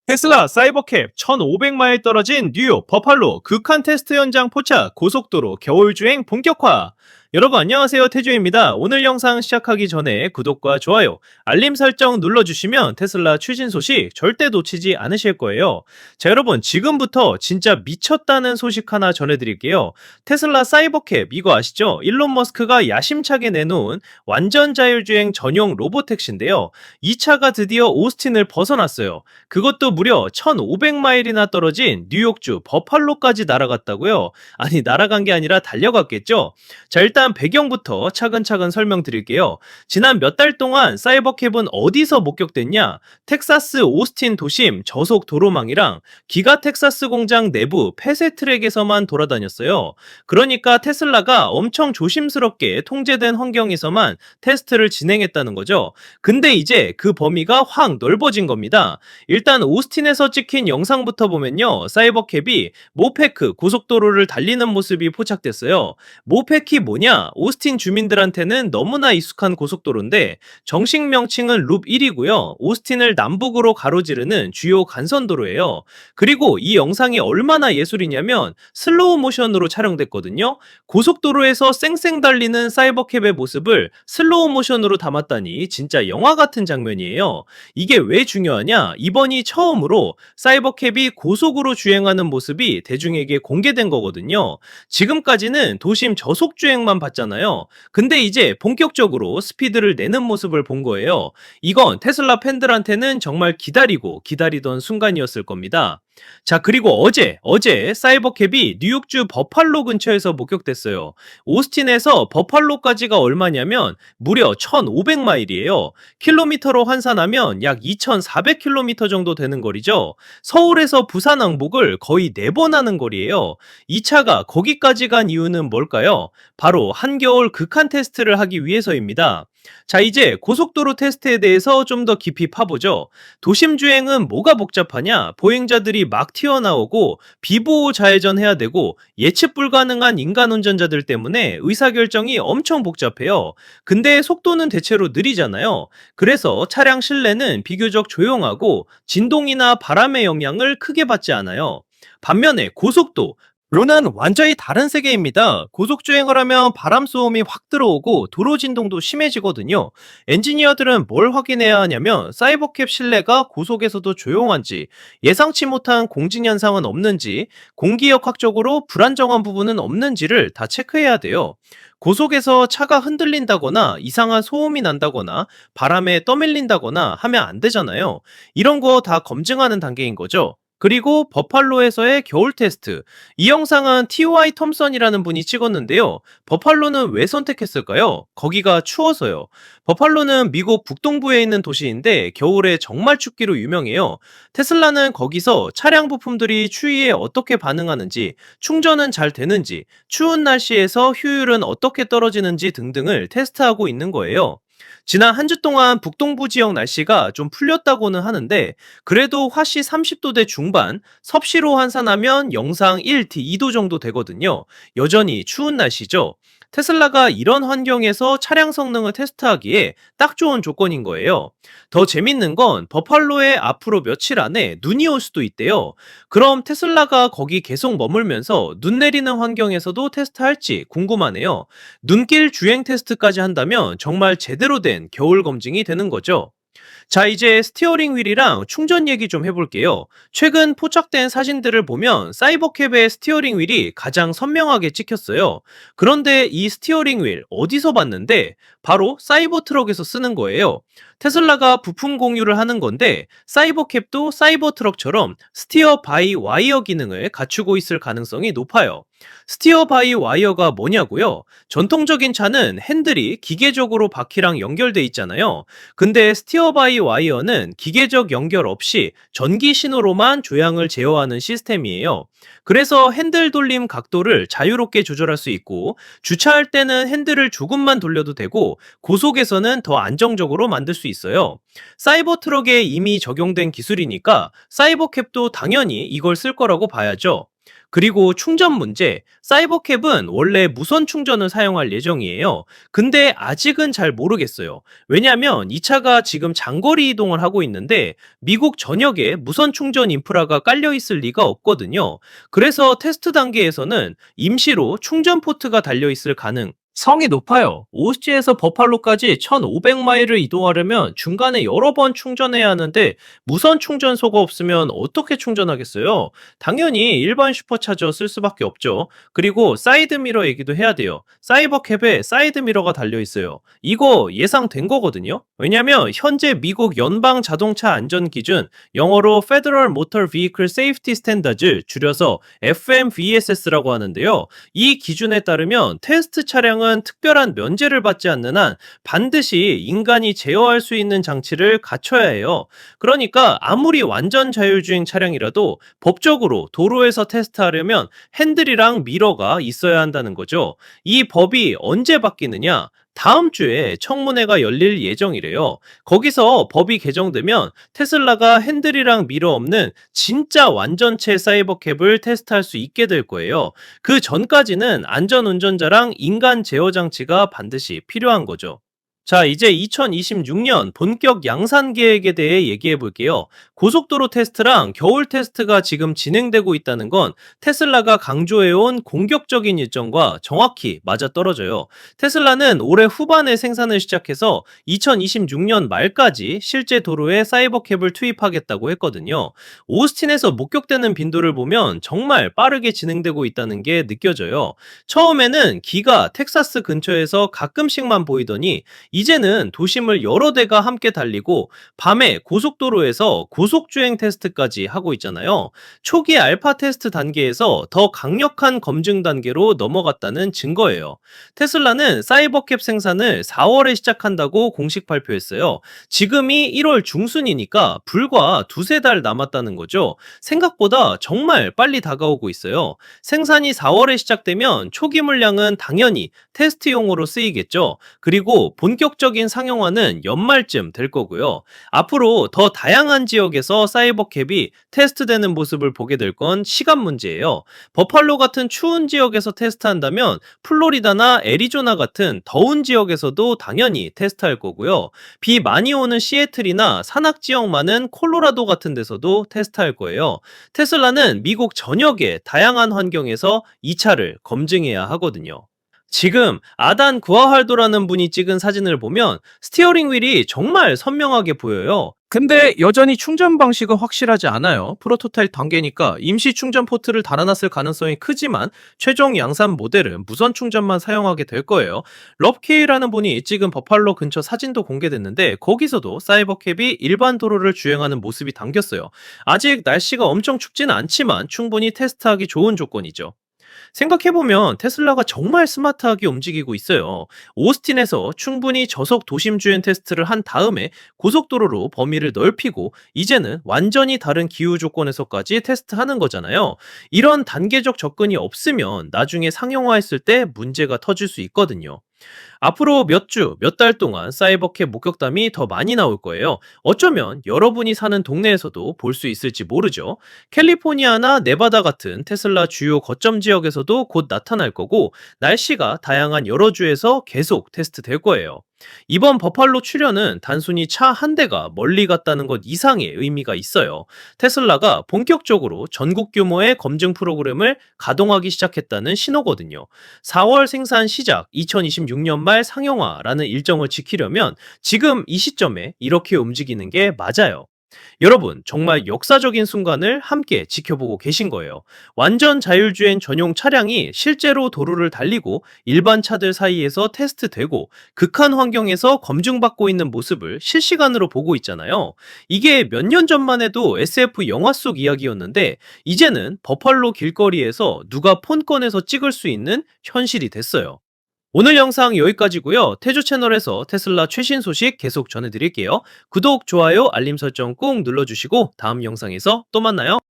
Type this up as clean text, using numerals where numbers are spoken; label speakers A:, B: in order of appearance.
A: 테슬라 사이버캡 1,500마일 떨어진 뉴욕 버팔로 극한 테스트 현장 포착 고속도로 겨울주행 본격화. 여러분 안녕하세요, 태주입니다. 오늘 영상 시작하기 전에 구독과 좋아요, 알림 설정 눌러주시면 테슬라 추진 소식 절대 놓치지 않으실 거예요. 자, 여러분 지금부터 진짜 미쳤다는 소식 하나 전해드릴게요. 테슬라 사이버캡 이거 아시죠? 일론 머스크가 야심차게 내놓은 완전 자율주행 전용 로보택시인데요. 이 차가 드디어 오스틴을 벗어났어요. 그것도 무려 1,500마일이나 떨어진 뉴욕주 버팔로까지 날아갔다고요? 아니, 날아간 게 아니라 달려갔겠죠? 자, 일단 배경부터 차근차근 설명드릴게요. 지난 몇 달 동안 사이버캡은 어디서 목격됐냐? 텍사스 오스틴 도심 저속 도로망이랑 기가 텍사스 공장 내부 폐쇄 트랙에서만 돌아다녔어요. 그러니까 테슬라가 엄청 조심스럽게 통제된 환경에서만 테스트를 진행했다는 거죠. 근데 이제 그 범위가 확 넓어진 겁니다. 일단 오스틴에서 찍힌 영상부터 보면요, 사이버캡이 모페크 고속도로를 달리는 모습이 포착됐어요. 모페키 뭐냐? 오스틴 주민들한테는 너무나 익숙한 고속도로인데 정식 명칭은 룹 1이고요. 오스틴을 남북으로 가로지르는 주요 간선도로예요. 그리고 이 영상이 얼마나 예술이냐면 슬로우 모션으로 촬영됐거든요. 고속도로에서 쌩쌩 달리는 사이버캡의 모습을 슬로우 모션으로 담았다니 진짜 영화 같은 장면이에요. 이게 왜 중요하냐? 이번이 처음으로 사이버캡이 고속으로 주행하는 모습이 대중에게 공개된 거거든요. 지금까지는 도심 저속 주행만 봤잖아요. 근데 이제 본격적으로 스피드를 내는 모습을 본 거예요. 이건 테슬라 팬들한테는 정말 기다리던 순간이었을 겁니다. 자, 그리고 어제 사이버캡이 뉴욕주 버팔로 근처에서 목격됐어요. 오스틴에서 버팔로까지가 얼마냐면 무려 1,500마일이에요. 킬로미터로 환산하면 약 2,400km 정도 되는 거리죠. 서울에서 부산 왕복을 거의 4번 하는 거리예요. 이 차가 거기까지 간 이유는 뭘까요? 바로 한겨울 극한 테스트를 하기 위해서입니다. 자, 이제 고속도로 테스트에 대해서 좀 더 깊이 파보죠. 도심 주행은 뭐가 복잡하냐? 보행자들이 막 튀어나오고 비보호 좌회전해야 되고 예측 불가능한 인간 운전자들 때문에 의사결정이 엄청 복잡해요. 근데 속도는 대체로 느리잖아요. 그래서 차량 실내는 비교적 조용하고 진동이나 바람의 영향을 크게 받지 않아요. 반면에 고속도 로는 완전히 다른 세계입니다. 고속주행을 하면 바람 소음이 확 들어오고 도로 진동도 심해지거든요. 엔지니어들은 뭘 확인해야 하냐면 사이버캡 실내가 고속에서도 조용한지, 예상치 못한 공진 현상은 없는지, 공기역학적으로 불안정한 부분은 없는지를 다 체크해야 돼요. 고속에서 차가 흔들린다거나 이상한 소음이 난다거나 바람에 떠밀린다거나 하면 안 되잖아요. 이런 거 다 검증하는 단계인 거죠. 그리고 버팔로에서의 겨울 테스트. 이 영상은 TY 톰슨이라는 분이 찍었는데요. 버팔로는 왜 선택했을까요? 거기가 추워서요. 버팔로는 미국 북동부에 있는 도시인데 겨울에 정말 춥기로 유명해요. 테슬라는 거기서 차량 부품들이 추위에 어떻게 반응하는지, 충전은 잘 되는지, 추운 날씨에서 효율은 어떻게 떨어지는지 등등을 테스트하고 있는 거예요. 지난 한 주 동안 북동부 지역 날씨가 좀 풀렸다고는 하는데 그래도 화씨 30도대 중반, 섭씨로 환산하면 영상 1, 2도 정도 되거든요. 여전히 추운 날씨죠. 테슬라가 이런 환경에서 차량 성능을 테스트하기에 딱 좋은 조건인 거예요. 더 재밌는 건 버팔로에 앞으로 며칠 안에 눈이 올 수도 있대요. 그럼 테슬라가 거기 계속 머물면서 눈 내리는 환경에서도 테스트할지 궁금하네요. 눈길 주행 테스트까지 한다면 정말 제대로 된 겨울 검증이 되는 거죠. 자, 이제 스티어링 휠이랑 충전 얘기 좀 해볼게요. 최근 포착된 사진들을 보면 사이버캡의 스티어링 휠이 가장 선명하게 찍혔어요. 그런데 이 스티어링 휠 어디서 봤는데 바로 사이버트럭에서 쓰는 거예요. 테슬라가 부품 공유를 하는 건데 사이버캡도 사이버트럭처럼 스티어 바이 와이어 기능을 갖추고 있을 가능성이 높아요. 스티어 바이 와이어가 뭐냐고요? 전통적인 차는 핸들이 기계적으로 바퀴랑 연결돼 있잖아요. 근데 스티어 바이 와이어는 기계적 연결 없이 전기 신호로만 조향을 제어하는 시스템이에요. 그래서 핸들 돌림 각도를 자유롭게 조절할 수 있고 주차할 때는 핸들을 조금만 돌려도 되고 고속에서는 더 안정적으로 만들 수 있어요. 사이버 트럭에 이미 적용된 기술이니까 사이버캡도 당연히 이걸 쓸 거라고 봐야죠. 그리고 충전 문제, 사이버캡은 원래 무선 충전을 사용할 예정이에요. 근데 아직은 잘 모르겠어요. 왜냐면 이 차가 지금 장거리 이동을 하고 있는데 미국 전역에 무선 충전 인프라가 깔려 있을 리가 없거든요. 그래서 테스트 단계에서는 임시로 충전 포트가 달려 있을 가능성이 높아요. 오스티에서 버팔로까지 1,500마일을 이동하려면 중간에 여러 번 충전해야 하는데 무선 충전소가 없으면 어떻게 충전하겠어요? 당연히 일반 슈퍼차저 쓸 수밖에 없죠. 그리고 사이드 미러 얘기도 해야 돼요. 사이버캡에 사이드 미러가 달려 있어요. 이거 예상된 거거든요. 왜냐면 현재 미국 연방 자동차 안전 기준, 영어로 Federal Motor Vehicle Safety Standards, 줄여서 FMVSS라고 하는데요. 이 기준에 따르면 테스트 차량은 특별한 면제를 받지 않는 한 반드시 인간이 제어할 수 있는 장치를 갖춰야 해요. 그러니까 아무리 완전 자율주행 차량이라도 법적으로 도로에서 테스트하려면 핸들이랑 미러가 있어야 한다는 거죠. 이 법이 언제 바뀌느냐? 다음 주에 청문회가 열릴 예정이래요. 거기서 법이 개정되면 테슬라가 핸들이랑 미러 없는 진짜 완전체 사이버캡을 테스트할 수 있게 될 거예요. 그 전까지는 안전운전자랑 인간 제어 장치가 반드시 필요한 거죠. 자, 이제 2026년 본격 양산 계획에 대해 얘기해 볼게요. 고속도로 테스트랑 겨울 테스트가 지금 진행되고 있다는 건 테슬라가 강조해온 공격적인 일정과 정확히 맞아떨어져요. 테슬라는 올해 후반에 생산을 시작해서 2026년 말까지 실제 도로에 사이버캡을 투입하겠다고 했거든요. 오스틴에서 목격되는 빈도를 보면 정말 빠르게 진행되고 있다는 게 느껴져요. 처음에는 기가 텍사스 근처에서 가끔씩만 보이더니 이제는 도심을 여러 대가 함께 달리고 밤에 고속도로에서 고속주행 테스트까지 하고 있잖아요. 초기 알파 테스트 단계에서 더 강력한 검증 단계로 넘어갔다는 증거예요. 테슬라는 사이버캡 생산을 4월에 시작한다고 공식 발표했어요. 지금이 1월 중순이니까 불과 두세 달 남았다는 거죠. 생각보다 정말 빨리 다가오고 있어요. 생산이 4월에 시작되면 초기 물량은 당연히 테스트용으로 쓰이겠죠. 그리고 본격적인 상용화는 연말쯤 될 거고요. 앞으로 더 다양한 지역에서 사이버캡이 테스트되는 모습을 보게 될 건 시간 문제예요. 버팔로 같은 추운 지역에서 테스트한다면 플로리다나 애리조나 같은 더운 지역에서도 당연히 테스트할 거고요. 비 많이 오는 시애틀이나 산악 지역 많은 콜로라도 같은 데서도 테스트할 거예요. 테슬라는 미국 전역의 다양한 환경에서 이 차를 검증해야 하거든요. 지금 아단 구아할도라는 분이 찍은 사진을 보면 스티어링 휠이 정말 선명하게 보여요. 근데 여전히 충전 방식은 확실하지 않아요. 프로토타입 단계니까 임시 충전 포트를 달아놨을 가능성이 크지만 최종 양산 모델은 무선 충전만 사용하게 될 거예요. 럽케이라는 분이 찍은 버팔로 근처 사진도 공개됐는데 거기서도 사이버캡이 일반 도로를 주행하는 모습이 담겼어요. 아직 날씨가 엄청 춥지는 않지만 충분히 테스트하기 좋은 조건이죠. 생각해보면 테슬라가 정말 스마트하게 움직이고 있어요. 오스틴에서 충분히 저속 도심 주행 테스트를 한 다음에 고속도로로 범위를 넓히고 이제는 완전히 다른 기후 조건에서까지 테스트하는 거잖아요. 이런 단계적 접근이 없으면 나중에 상용화했을 때 문제가 터질 수 있거든요. 앞으로 몇 주, 몇 달 동안 사이버캡 목격담이 더 많이 나올 거예요. 어쩌면 여러분이 사는 동네에서도 볼 수 있을지 모르죠. 캘리포니아나 네바다 같은 테슬라 주요 거점 지역에서도 곧 나타날 거고, 날씨가 다양한 여러 주에서 계속 테스트 될 거예요. 이번 버팔로 출현은 단순히 차 한 대가 멀리 갔다는 것 이상의 의미가 있어요. 테슬라가 본격적으로 전국 규모의 검증 프로그램을 가동하기 시작했다는 신호거든요. 4월 생산 시작, 2026년 말 상용화라는 일정을 지키려면 지금 이 시점에 이렇게 움직이는 게 맞아요. 여러분, 정말 역사적인 순간을 함께 지켜보고 계신 거예요. 완전 자율주행 전용 차량이 실제로 도로를 달리고 일반 차들 사이에서 테스트되고 극한 환경에서 검증받고 있는 모습을 실시간으로 보고 있잖아요. 이게 몇 년 전만 해도 SF 영화 속 이야기였는데 이제는 버팔로 길거리에서 누가 폰 꺼내서 찍을 수 있는 현실이 됐어요. 오늘 영상 여기까지고요. 태조 채널에서 테슬라 최신 소식 계속 전해드릴게요. 구독, 좋아요, 알림 설정 꾹 눌러주시고 다음 영상에서 또 만나요.